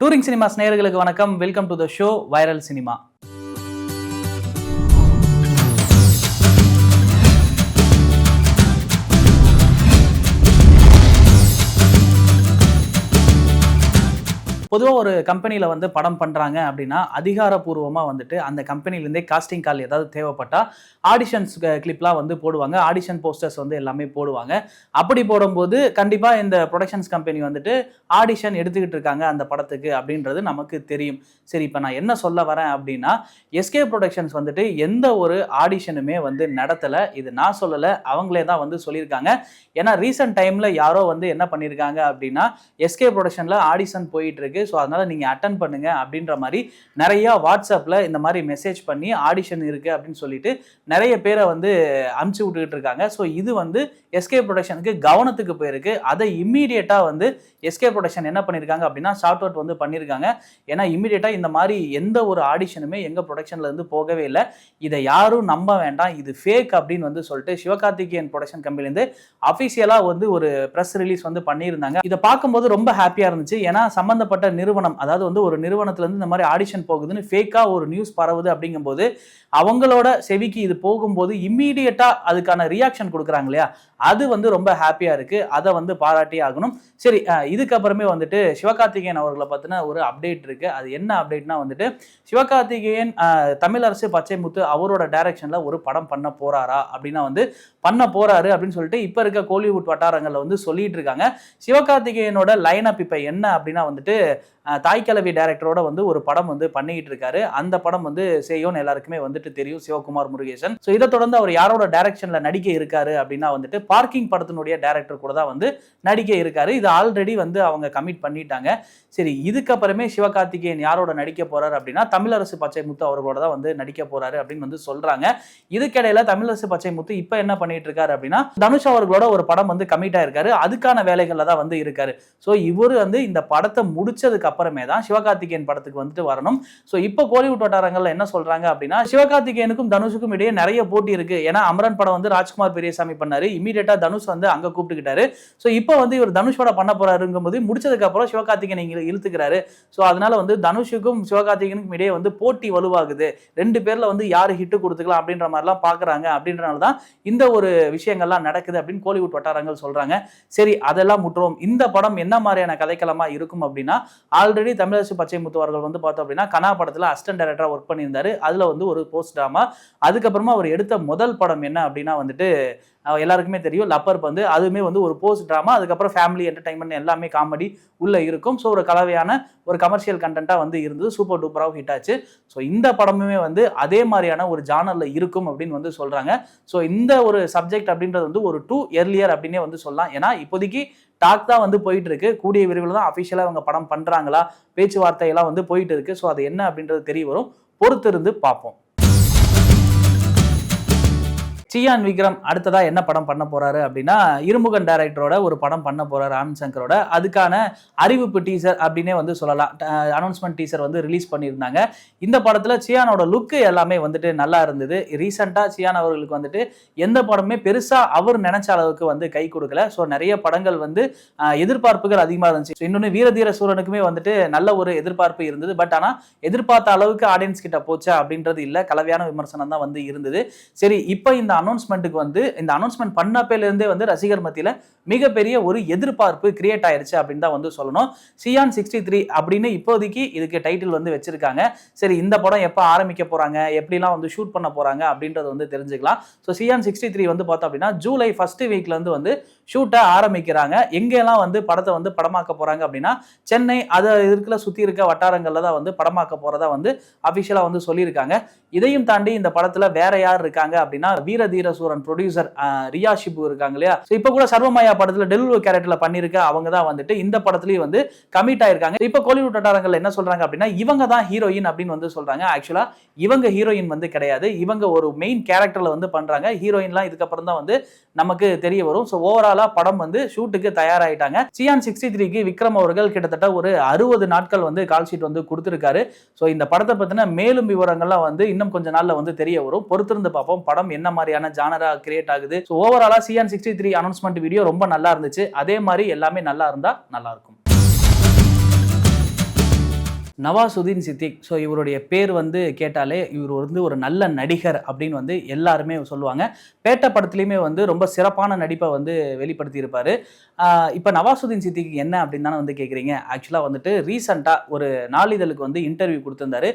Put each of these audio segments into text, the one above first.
Touring cinemas நேயர்களுக்கு வணக்கம். Welcome to the show viral cinema. பொதுவாக ஒரு கம்பெனியில் வந்து படம் பண்ணுறாங்க அப்படின்னா அதிகாரப்பூர்வமாக வந்துட்டு அந்த கம்பெனிலேருந்தே காஸ்டிங் கால் ஏதாவது தேவைப்பட்டால் ஆடிஷன்ஸ் கிளிப்லாம் வந்து போடுவாங்க. ஆடிஷன் போஸ்டர்ஸ் வந்து எல்லாமே போடுவாங்க. அப்படி போடும்போது கண்டிப்பாக இந்த ப்ரொடக்ஷன்ஸ் கம்பெனி வந்துட்டு ஆடிஷன் எடுத்துக்கிட்டு இருக்காங்க அந்த படத்துக்கு அப்படின்றது நமக்கு தெரியும். சரி, இப்போ நான் என்ன சொல்ல வரேன் அப்படின்னா, எஸ்கே ப்ரொடக்ஷன்ஸ் வந்துட்டு எந்த ஒரு ஆடிஷனுமே வந்து நடத்தலை. இது நான் சொல்லலை, அவங்களே தான் வந்து சொல்லியிருக்காங்க. ஏன்னா ரீசெண்ட் டைமில் யாரோ வந்து என்ன பண்ணியிருக்காங்க அப்படின்னா, எஸ்கே ப்ரொடக்ஷனில் ஆடிஷன் போயிட்டு இருக்கு, ஸோ அதனால் நீங்கள் அட்டன் பண்ணுங்க அப்படின்ற மாதிரி நிறையா வாட்ஸ்அப்பில் இந்த மாதிரி மெசேஜ் பண்ணி ஆடிஷன் இருக்குது அப்படின்னு சொல்லிட்டு நிறைய பேரை வந்து அமுச்சு விட்டுக்கிட்டு இருக்காங்க. ஸோ இது வந்து எஸ்கே ப்ரொடக்ஷனுக்கு கவனத்துக்கு போயிருக்கு. அதை இம்மீடியட்டாக வந்து எஸ்கே ப்ரொடக்ஷன் என்ன பண்ணியிருக்காங்க அப்படின்னா ஷார்ட் அவுட் வந்து பண்ணியிருக்காங்க. ஏன்னா இம்மீடியட்டாக இந்த மாதிரி எந்த ஒரு ஆடிஷனுமே எங்கள் ப்ரொடக்ஷனில் இருந்து போகவே இல்லை, இதை யாரும் நம்ப வேண்டாம், இது ஃபேக் அப்படின்னு வந்து சொல்லிட்டு சிவகார்த்திகேயன் ப்ரொடக்ஷன் கம்பெனிலேருந்து அஃபிஷியலாக வந்து ஒரு ப்ரெஸ் ரிலீஸ் வந்து பண்ணியிருந்தாங்க. இதை பார்க்கும்போது ரொம்ப ஹாப்பியாக இருந்துச்சு. ஏன்னா சம்மந்தப்பட்ட நிறுவனம், அதாவது வந்து ஒரு நிறுவனத்திலேருந்து இந்த மாதிரி ஆடிஷன் போகுதுன்னு ஃபேக்காக ஒரு நியூஸ் பரவுது அப்படிங்கும்போது அவங்களோட செவிக்கு இது போகும்போது இம்மீடியட்டாக அதுக்கான ரியாக்ஷன் கொடுக்குறாங்க இல்லையா, அது வந்து ரொம்ப ஹாப்பியாக இருக்குது. அதை வந்து பாராட்டி ஆகணும். சரி, இதுக்கப்புறமே வந்துட்டு சிவகார்த்திகேயன் அவர்களை பற்றின ஒரு அப்டேட் இருக்குது. அது என்ன அப்டேட்னா வந்துட்டு, சிவகார்த்திகேயன் தமிழரசு பச்சைமுத்து அவரோட டைரக்ஷனில் ஒரு படம் பண்ண போகிறாரா அப்படின்னா வந்து பண்ண போகிறாரு அப்படின்னு சொல்லிட்டு இப்போ இருக்க கோலிவுட் வட்டாரங்களில் வந்து சொல்லிட்டு இருக்காங்க. சிவகார்த்திகேயனோட லைன் அப் இப்போ என்ன அப்படின்னா வந்துட்டு, தாய்க்கிழவி டைரக்டரோட வந்து ஒரு படம் வந்து பண்ணிக்கிட்டு இருக்காரு. அந்த படம் வந்து செய்யோன்னு எல்லாருக்குமே வந்துட்டு தெரியும், சிவகுமார் முருகேசன். ஸோ இதை தொடர்ந்து அவர் யாரோட டைரக்ஷன்ல நடிக்க இருக்காரு அப்படின்னா வந்துட்டு பார்க்கிங் படத்தினுடைய டைரக்டர் கூட தான் வந்து நடிக்க இருக்காரு. இது ஆல்ரெடி வந்து அவங்க கமிட் பண்ணிட்டாங்க. சரி, இதுக்கப்புறமே சிவகார்த்திகேயன் யாரோட நடிக்க போறாரு அப்படின்னா தமிழரசு பச்சைமுத்து அவர்களோட தான் வந்து நடிக்க போறாரு அப்படின்னு வந்து சொல்றாங்க. இதுக்கிடையில தமிழரசு பச்சைமுத்து இப்போ என்ன பண்ணிட்டு இருக்காரு அப்படின்னா, தனுஷ் அவர்களோட ஒரு படம் வந்து கமிட் ஆயிருக்காரு. அதுக்கான வேலைகள்ல தான் வந்து இருக்காரு. ஸோ இவரு வந்து இந்த படத்தை முடிச்சதுக்கு அப்புறமே தான் சிவகார்த்திகேயன் படத்துக்கு வந்துட்டு வரணும். ஸோ இப்போ கோலிவுட் வட்டாரங்கள்ல என்ன சொல்றாங்க அப்படின்னா, சிவகார்த்திகேயனுக்கும் தனுஷுக்கும் இடையே நிறைய போட்டி இருக்கு. ஏன்னா அமரன் படம் வந்து ராஜ்குமார் பெரியசாமி பண்ணாரு, இமீடியட்டா தனுஷ் வந்து அங்க கூப்பிட்டுக்கிட்டாரு. ஸோ இப்போ வந்து இவர் தனுஷோட பண்ண போறாருங்கும் போது முடிச்சதுக்கு அப்புறம் சிவகார்த்திகேயன் இங்க இழுத்துக்கிறாரு. ஸோ அதனால வந்து தனுஷுக்கும் சிவகார்த்திகேயனுக்கும் இடையே வந்து போட்டி வலுவாகுது. ரெண்டு பேர்ல வந்து யாரு ஹிட் கொடுத்துக்கலாம் அப்படின்ற மாதிரிலாம் பாக்குறாங்க. அப்படின்றனால தான் இந்த ஒரு விஷயங்கள்லாம் நடக்குது அப்படின்னு கோலிவுட் வட்டாரங்கள் சொல்றாங்க. சரி, அதெல்லாம் முற்றுவோம். இந்த படம் என்ன மாதிரியான கதைக்களமா இருக்கும் அப்படின்னா, ஆல்ரெடி தமிழரசு பச்சைமுத்து அவர்கள் வந்து பார்த்தோம் அப்படின்னா கனா படத்தில் அசிஸ்டன்ட் டைரக்டரா ஒர்க் பண்ணியிருந்தாரு. அதில் வந்து ஒரு போஸ்ட் ட்ராமா. அதுக்கப்புறமா அவர் எடுத்த முதல் படம் என்ன அப்படின்னா வந்துட்டு எல்லாருக்குமே தெரியும், லப்பர் பந்து. அதுவுமே வந்து ஒரு போஸ்ட் ட்ராமா. அதுக்கப்புறம் ஃபேமிலி என்டர்டைன்மெண்ட் எல்லாமே காமெடி உள்ள இருக்கும். ஸோ ஒரு கலவையான ஒரு கமர்ஷியல் கண்டென்ட்டாக வந்து இருந்தது. சூப்பர் டூப்பராகவும் ஹிட் ஆச்சு. ஸோ இந்த படமுமே வந்து அதே மாதிரியான ஒரு ஜானர்ல இருக்கும் அப்படின்னு வந்து சொல்றாங்க. ஸோ இந்த ஒரு சப்ஜெக்ட் அப்படின்றது வந்து ஒரு டூ எர்லியர் அப்படின்னே வந்து சொல்லலாம். ஏன்னா இப்போதைக்கு டாக் தான் வந்து போயிட்டு இருக்கு. கூடிய விரைவில் தான் அஃபிஷியலாக அவங்க படம் பண்றாங்களா, பேச்சுவார்த்தையெல்லாம் வந்து போயிட்டு இருக்கு. ஸோ அது என்ன அப்படின்றது தெரிய வரும், பொறுத்திருந்து பார்ப்போம். சியான் விக்ரம் அடுத்ததா என்ன படம் பண்ண போறாரு அப்படின்னா, இருமுகன் டைரக்டரோட ஒரு படம் பண்ண போறாரு ஆனந்த் சங்கரோட. அதுக்கான அறிவிப்பு டீசர் அப்படின்னே வந்து சொல்லலாம். அனௌன்ஸ்மெண்ட் டீசர் வந்து ரிலீஸ் பண்ணியிருந்தாங்க. இந்த படத்துல சியானோட லுக்கு எல்லாமே வந்துட்டு நல்லா இருந்தது. ரீசெண்டா சியான் அவர்களுக்கு வந்துட்டு எந்த படமே பெருசா அவர் நினைச்ச அளவுக்கு வந்து கை கொடுக்கல. ஸோ நிறைய படங்கள் வந்து எதிர்பார்ப்புகள் அதிகமாக இருந்துச்சு. இன்னொன்று வீரதீர சூரனுக்குமே வந்துட்டு நல்ல ஒரு எதிர்பார்ப்பு இருந்தது. பட் ஆனால் எதிர்பார்த்த அளவுக்கு ஆடியன்ஸ் கிட்ட போச்சா அப்படின்றது இல்லை, கலவையான விமர்சனம் தான் வந்து இருந்தது. சரி, இப்போ இந்த அனௌன்ஸ்மெண்ட்டுக்கு வந்து இந்த அனௌன்ஸ்மெண்ட் பண்ணப்பையில இருந்தே வந்து ரசிகர் மத்தியில மிகப்பெரிய ஒரு எதிர்பார்ப்பு கிரியேட் ஆயிருச்சு அப்படின்னு தான் வந்து சொல்லணும். சியான் 63 அப்படின்னு இப்போதைக்கு இதுக்கு டைட்டில் வந்து வச்சிருக்காங்க. சரி, இந்த படம் எப்போ ஆரம்பிக்க போறாங்க, எப்படிலாம் வந்து ஷூட் பண்ண போறாங்க அப்படின்றது வந்து தெரிஞ்சுக்கலாம். ஸோ சியான் 63 வந்து பார்த்தோம் அப்படின்னா ஜூலை ஃபர்ஸ்ட் வீக்ல இருந்து வந்து ஷூட்டை ஆரம்பிக்கிறாங்க. எங்கெல்லாம் வந்து படத்தை வந்து படமாக்க போறாங்க அப்படின்னா, சென்னை அதை இருக்கிற சுற்றி இருக்க வட்டாரங்களில் தான் வந்து படமாக்க போறதா வந்து அஃபிஷியலாக வந்து சொல்லியிருக்காங்க. இதையும் தாண்டி இந்த படத்துல வேற யார் இருக்காங்க அப்படின்னா, வீரதீர சூரன் ப்ரொடியூசர் ரியா ஷிபு இருக்காங்க இல்லையா. இப்போ கூட சர்வமாயா படத்துல டெல்வோ கேரக்டர்ல பண்ணிருக்க அவங்க தான் வந்துட்டு இந்த படத்துலயும் வந்து கமிட் ஆயிருக்காங்க. இப்போ கோலிவுட் வட்டாரங்கள்ல என்ன சொல்றாங்க அப்படின்னா, இவங்க தான் ஹீரோயின் அப்படின்னு வந்து சொல்றாங்க. ஆக்சுவலா இவங்க ஹீரோயின் வந்து கிடையாது, இவங்க ஒரு மெயின் கேரக்டர்ல வந்து பண்றாங்க. ஹீரோயின்லாம் இதுக்கப்புறம் தான் வந்து நமக்கு தெரிய வரும். ஸோ ஓவராலா படம் வந்து ஷூட்டுக்கு தயாராயிட்டாங்க. சியான் 63க்கு விக்ரம் அவர்கள் கிட்டத்தட்ட ஒரு 60 நாட்கள் வந்து கால் ஷீட் வந்து கொடுத்திருக்காரு. ஸோ இந்த படத்தை பத்தின மேலும் விவரங்கள்லாம் வந்து இன்னும் கொஞ்ச நாள்ல வந்து தெரிய வரும். பொறுத்திருந்து பார்ப்போம் படம் என்ன மாதிரியான ஜானரா கிரியேட் ஆகுது. ஸோ ஓவராலா சியான் 63 அனௌன்ஸ்மெண்ட் வீடியோ ரொம்ப நல்லா இருந்துச்சு. அதே மாதிரி எல்லாமே நல்லா இருந்தா நல்லா இருக்கும். நவாசுதீன் சித்திக். ஸோ இவருடைய பேர் வந்து கேட்டாலே இவர் வந்து ஒரு நல்ல நடிகர் அப்படின்னு வந்து எல்லாருமே சொல்லுவாங்க. பேட்ட படத்துலையுமே வந்து ரொம்ப சிறப்பான நடிப்பை வந்து வெளிப்படுத்தியிருப்பார். இப்போ நவாசுதீன் சித்திக் என்ன அப்படின்னு தானே வந்து கேட்குறீங்க. ஆக்சுவலாக வந்துட்டு ரீசெண்டாக ஒரு நாளிதழுக்கு வந்து இன்டர்வியூ கொடுத்திருந்தாரு.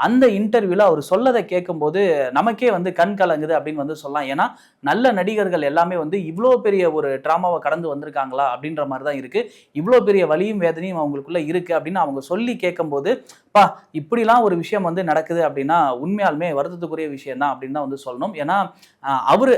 அந்த இன்டர்வியூவில் அவர் சொல்லதை கேட்கும்போது நமக்கே வந்து கண் கலங்குது அப்படின்னு வந்து சொல்லலாம். ஏன்னா நல்ல நடிகர்கள் எல்லாமே வந்து இவ்வளோ பெரிய ஒரு ட்ராமாவை கடந்து வந்திருக்காங்களா அப்படின்ற மாதிரி தான் இருக்குது. இவ்வளோ பெரிய வலியும் வேதனையும் அவங்களுக்குள்ள இருக்குது அப்படின்னு அவங்க சொல்லி கேட்கும்போது பா இப்படிலாம் ஒரு விஷயம் வந்து நடக்குது அப்படின்னா உண்மையாலுமே வருத்தத்துக்குரிய விஷயம் தான் அப்படின்னு தான் வந்து சொல்லணும். ஏன்னா அவரு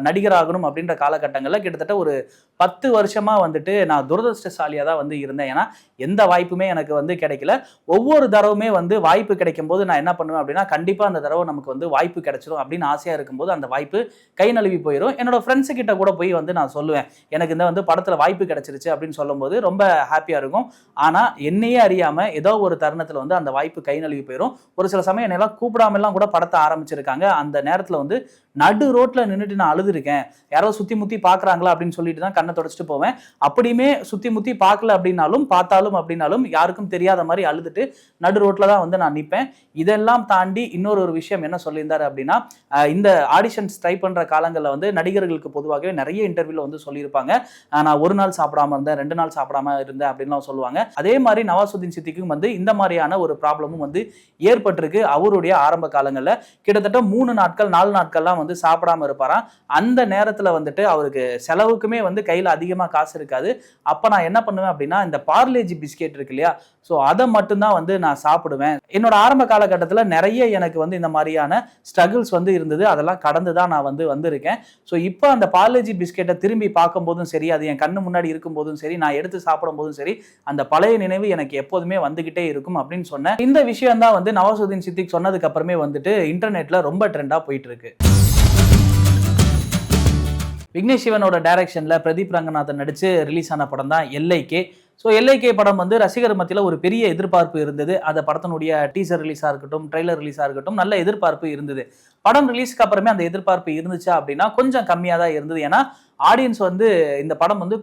நடிகராகணும் அப்படின்ற காலகட்டங்களில் கிட்டத்தட்ட ஒரு 10 வருஷமா வந்துட்டு நான் துரதிருஷ்டசாலியாக தான் வந்து இருந்தேன். ஏன்னா எந்த வாய்ப்புமே எனக்கு வந்து கிடைக்கல. ஒவ்வொரு தடவுமே வந்து வாய்ப்பு கிடைக்கும் போது நான் என்ன பண்ணுவேன் அப்படின்னா கண்டிப்பாக அந்த தடவை நமக்கு வந்து வாய்ப்பு கிடைச்சிடும் அப்படின்னு ஆசையாக இருக்கும்போது அந்த வாய்ப்பு கை நழுவி போயிடும். என்னோட ஃப்ரெண்ட்ஸு கிட்ட கூட போய் வந்து நான் சொல்லுவேன், எனக்கு இந்த வந்து படத்தில் வாய்ப்பு கிடைச்சிருச்சு அப்படின்னு சொல்லும்போது ரொம்ப ஹாப்பியாக இருக்கும். ஆனால் என்னையே அறியாமல் ஏதோ ஒரு தருணத்தில் வந்து அந்த வாய்ப்பு கை நழுவி போயிடும். ஒரு சில சமயம் என்னெல்லாம் கூப்பிடாமலாம் கூட படத்தை ஆரம்பிச்சிருக்காங்க. அந்த நேரத்தில் வந்து நடு ரோட்டில் நின்றுட்டு நான் அழுதுருக்கேன். யாராவது சுற்றி முற்றி பார்க்குறாங்களா அப்படின்னு சொல்லிட்டு தான் கண்ணை தொடச்சிட்டு போவேன். அப்படியுமே சுற்றி முற்றி பார்க்கல அப்படின்னாலும் பார்த்தாலும் அப்படின்னாலும் யாருக்கும் தெரியாத மாதிரி அழுதுட்டு நடு ரோட்டில் தான் வந்து நான் நிற்பேன். இதெல்லாம் தாண்டி இன்னொரு விஷயம் என்ன சொல்லியிருந்தாரு அப்படின்னா, இந்த ஆடிஷன்ஸ் ட்ரை பண்ணுற காலங்களில் வந்து நடிகர்களுக்கு பொதுவாகவே நிறைய இன்டர்வியூவில் வந்து சொல்லியிருப்பாங்க, நான் ஒரு நாள் சாப்பிடாம இருந்தேன், 2 நாள் சாப்பிடாம இருந்தேன் அப்படின்லாம் சொல்லுவாங்க. அதே மாதிரி நவாசுதீன் சித்திக்கும் வந்து இந்த மாதிரியான ஒரு ப்ராப்ளமும் வந்து ஏற்பட்டிருக்கு. அவருடைய ஆரம்ப காலங்களில் கிட்டத்தட்ட 3 நாட்கள் 4 நாட்கள்லாம் வந்து சாப்பிடாம இருப்பாராம். அந்த நேரத்தில் வந்துட்டு அவருக்கு செலவுக்குமே வந்து கையில் அதிகமாக காசு இருக்காது. அப்போ நான் என்ன பண்ணுவேன் அப்படின்னா இந்த பார்லேஜி பிஸ்கெட் இருக்கு இல்லையா, ஸோ அதை மட்டும்தான் வந்து நான் சாப்பிடுவேன். என்னோட ஆரம்ப காலகட்டத்தில் நிறைய எனக்கு வந்து இந்த மாதிரியான ஸ்ட்ரகிள்ஸ் வந்து இருந்தது. அதெல்லாம் கடந்து தான் நான் வந்து வந்திருக்கேன். ஸோ இப்போ அந்த பார்லேஜி பிஸ்கெட்டை திரும்பி பார்க்கும்போதும் சரி, அது என் கண்ணு முன்னாடி இருக்கும்போதும் சரி, நான் எடுத்து சாப்பிடும் போதும் சரி, அந்த பழைய நினைவு எனக்கு எப்போதுமே வந்துகிட்டே இருக்கும் அப்படின்னு சொன்னேன். இந்த விஷயம் தான் வந்து நவாசுதீன் சித்திக் சொன்னதுக்கு அப்புறமே வந்துட்டு இன்டர்நெட்ல ரொம்ப ட்ரெண்டா போயிட்டு இருக்கு. விக்னேஷ் சிவனோட டைரக்ஷன்ல பிரதீப் ரங்கநாதன் நடிச்சு ரிலீஸ் ஆன படம் தான் எல்ஐகே. ஸோ எல்ஐகே படம் வந்து ரசிகர் மத்தியில் ஒரு பெரிய எதிர்பார்ப்பு இருந்தது. அந்த படத்தினுடைய டீசர் ரிலீஸாக இருக்கட்டும், ட்ரெய்லர் ரிலீஸாக இருக்கட்டும், நல்ல எதிர்பார்ப்பு இருந்தது. படம் ரிலீஸ்க்கு அப்புறமே அந்த எதிர்பார்ப்பு இருந்துச்சா அப்படின்னா கொஞ்சம் கம்மியாக தான் இருந்தது. ஏன்னா ஆடியன்ஸ் வந்து இந்த படம் வந்து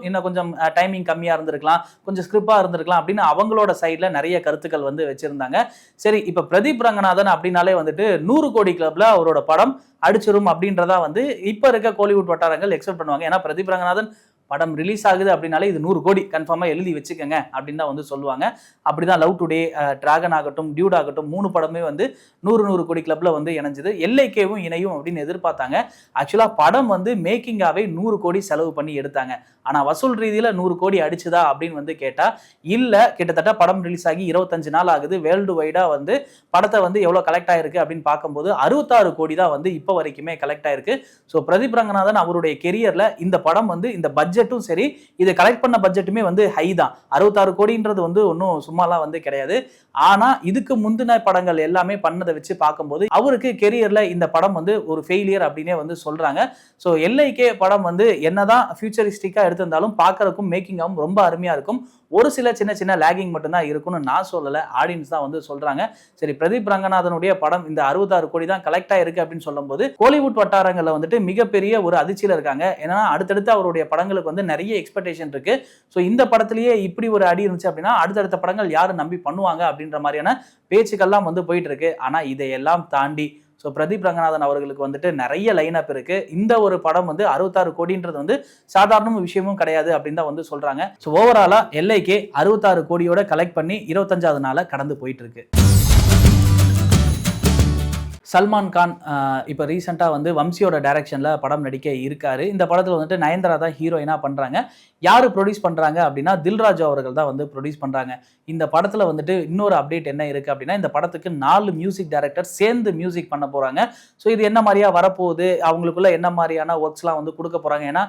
இன்னும் கொஞ்சம் டைமிங் கம்மியாக இருந்திருக்கலாம், கொஞ்சம் ஸ்கிரிப்டாக இருந்திருக்கலாம் அப்படின்னு அவங்களோட சைடில் நிறைய கருத்துக்கள் வந்து வச்சிருந்தாங்க. சரி, இப்போ பிரதீப் ரங்கநாதன் அப்படின்னாலே வந்துட்டு 100 கோடி கிளப்ல அவரோட படம் அடிச்சிரும் அப்படின்றதா வந்து இப்போ இருக்க கோலிவுட் வட்டாரங்கள் எக்ஸ்பெக்ட் பண்ணுவாங்க. ஏன்னா பிரதீப் ரங்கநாதன் படம் ரிலீஸ் ஆகுது அப்படின்னாலே இது 100 கோடி கன்ஃபார்மாக எழுதி வச்சுக்கோங்க அப்படின்னு தான் வந்து சொல்லுவாங்க. அப்படிதான் லவ் டுடே, டிராகன் ஆகட்டும், டியூட் ஆகட்டும் 3 படமே வந்து 100 கோடி கிளப்ல வந்து இணைஞ்சது. எல்ஐகேவும் இணையும் அப்படின்னு எதிர்பார்த்தாங்க. ஆக்சுவலாக படம் வந்து மேக்கிங்காகவே 100 கோடி செலவு பண்ணி எடுத்தாங்க. ஆனால் வசூல் ரீதியில் 100 கோடி அடிச்சுதா அப்படின்னு வந்து கேட்டால் இல்லை. கிட்டத்தட்ட படம் ரிலீஸ் ஆகி 25 நாள் ஆகுது. வேர்ல்டு வைடாக வந்து படத்தை வந்து எவ்வளோ கலெக்ட் ஆயிருக்கு அப்படின்னு பார்க்கும்போது 66 கோடி தான் வந்து இப்போ வரைக்குமே கலெக்ட் ஆயிருக்கு. ஸோ பிரதீப் ரங்கநாதன் அவருடைய கெரியரில் இந்த படம் வந்து இந்த பட்ஜெட்டும் சரி, இதை கலெக்ட் பண்ண பட்ஜெட்டுமே வந்து ஹை தான். 66 கோடின்றது வந்து ஒன்றும் சும்மாலாம் வந்து கிடையாது. ஆனால் இதுக்கு முந்தின படங்கள் எல்லாமே பண்ணதை வச்சு பார்க்கும்போது அவருக்கு கெரியரில் இந்த படம் வந்து ஒரு ஃபெயிலியர் அப்படின்னே வந்து சொல்கிறாங்க. ஸோ எல்ஐகே படம் வந்து என்னதான் ஃபியூச்சரிஸ்டிக்காக எடுத்திருந்தாலும் பார்க்கறதுக்கும் மேக்கிங்காகவும் ரொம்ப அருமையாக இருக்கும். ஒரு சில சின்ன சின்ன லேகிங் மட்டும்தான் இருக்கும்னு நான் சொல்லலை, ஆடியன்ஸ் தான் வந்து சொல்கிறாங்க. சரி, பிரதீப் ரங்கநாதனுடைய படம் இந்த 66 கோடி தான் கலெக்ட் ஆயிருக்கு அப்படின்னு சொல்லும்போது கோலிவுட் வட்டாரங்களில் வந்துட்டு மிகப்பெரிய ஒரு அதிர்ச்சியில் இருக்காங்க. ஏன்னா அடுத்தடுத்து அவருடைய படங்களுக்கு வந்து நிறைய எக்ஸ்பெக்டேஷன் இருக்கு. ஸோ இந்த படத்திலேயே இப்படி ஒரு அடி இருந்துச்சு அப்படின்னா அடுத்தடுத்த படங்கள் யாரு நம்பி பண்ணுவாங்க அப்படின்ற மாதிரியான பேச்சுக்கள்லாம் வந்து போயிட்டு இருக்கு. ஆனால் இதையெல்லாம் தாண்டி ஸோ பிரதீப் ரங்கநாதன் அவர்களுக்கு வந்துட்டு நிறைய லைனப் இருக்கு. இந்த ஒரு படம் வந்து 66 கோடின்றது வந்து சாதாரண விஷயமும் கிடையாது அப்படின்னு தான் வந்து சொல்றாங்க. ஸோ ஓவராலா எல்ஐகே 66 கோடியோட கலெக்ட் பண்ணி 25வது நாளை கடந்து போயிட்டு இருக்கு. சல்மான் கான் இப்போ ரீசெண்டாக வந்து வம்சியோட டைரக்ஷனில் படம் நடிக்க இருக்காரு. இந்த படத்தில் வந்துட்டு நயன்தாரா தான் ஹீரோயினாக பண்ணுறாங்க. யார் ப்ரொடியூஸ் பண்ணுறாங்க அப்படின்னா தில்ராஜு அவர்கள் தான் வந்து ப்ரொடியூஸ் பண்ணுறாங்க. இந்த படத்தில் வந்துட்டு இன்னொரு அப்டேட் என்ன இருக்குது அப்படின்னா இந்த படத்துக்கு 4 மியூசிக் டைரக்டர் சேர்ந்து மியூசிக் பண்ண போகிறாங்க. ஸோ இது என்ன மாதிரியா வரப்போகுது, அவங்களுக்குள்ள என்ன மாதிரியான ஒர்க்ஸ்லாம் வந்து கொடுக்க போகிறாங்க. ஏன்னா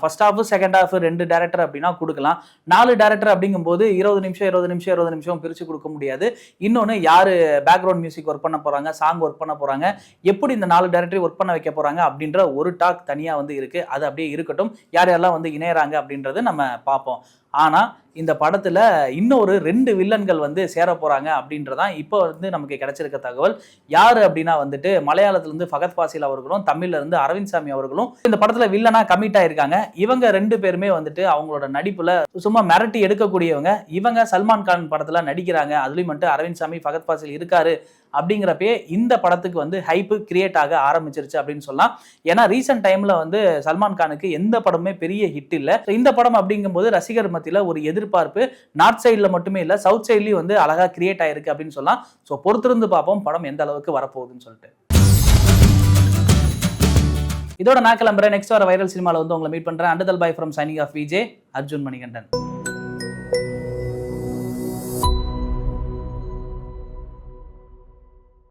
first half second half 2 director அப்படின்னா கொடுக்கலாம். 4 டேரக்டர் அப்படிங்கும்போது 20 நிமிஷம் பிரித்து கொடுக்க முடியாது. இன்னொன்று யார் பேக்ரவுண்ட் மியூசிக் ஒர்க் பண்ண போகிறாங்க, சாங் ஒர்க் பண்ண போகிறாங்க, எப்படி இந்த 4 டேரக்டரையும் ஒர்க் பண்ண வைக்க போகிறாங்க அப்படின்ற ஒரு டாக் தனியாக வந்து இருக்குது. அது அப்படியே இருக்கட்டும். யார் யாரெல்லாம் வந்து இணையறாங்க அப்படின்றது நம்ம பார்ப்போம். ஆனா இந்த படத்துல இன்னொரு 2 வில்லன்கள் வந்து சேர போறாங்க அப்படின்றதான் இப்போ வந்து நமக்கு கிடைச்சிருக்க தகவல். யாரு அப்படின்னா வந்துட்டு மலையாளத்துல இருந்து ஃபகத் ஃபாசில் அவர்களும், தமிழ்ல இருந்து அரவிந்த் சாமி அவர்களும் இந்த படத்துல வில்லனா கமிட் ஆயிருக்காங்க. இவங்க 2 பேருமே வந்துட்டு அவங்களோட நடிப்புல சும்மா மிரட்டி எடுக்கக்கூடியவங்க. இவங்க சல்மான் கான் படத்துல நடிக்கிறாங்க. அதுலயும் மட்டும் அரவிந்த் சாமி, ஃபகத் ஃபாசில் இருக்காரு அப்படிங்கிறப்பே இந்த படத்துக்கு வந்து ஹைப்பு கிரியேட் ஆக ஆரம்பிச்சிருச்சு அப்படின்னு சொல்லலாம். ஏன்னா ரீசெண்ட் டைம்ல வந்து சல்மான் கானுக்கு எந்த படமுமே பெரிய ஹிட் இல்ல. இந்த படம் அப்படிங்கும்போது ரசிகர் மத்தியில ஒரு எதிர்பார்ப்பு நார்த் சைடுல மட்டுமே இல்ல, சவுத் சைட்லயும் வந்து அழகா கிரியேட் ஆயிருக்கு அப்படின்னு சொல்லலாம். ஸோ பொறுத்திருந்து பார்ப்போம் படம் எந்த அளவுக்கு வரப்போகுதுன்னு சொல்லிட்டு. இதோட நான் கிளம்புறேன். நெக்ஸ்ட் வர வைரல் சினிமாவில் வந்து உங்களை மீட் பண்றேன். And bye from signing off VJ Arjun Manikandan.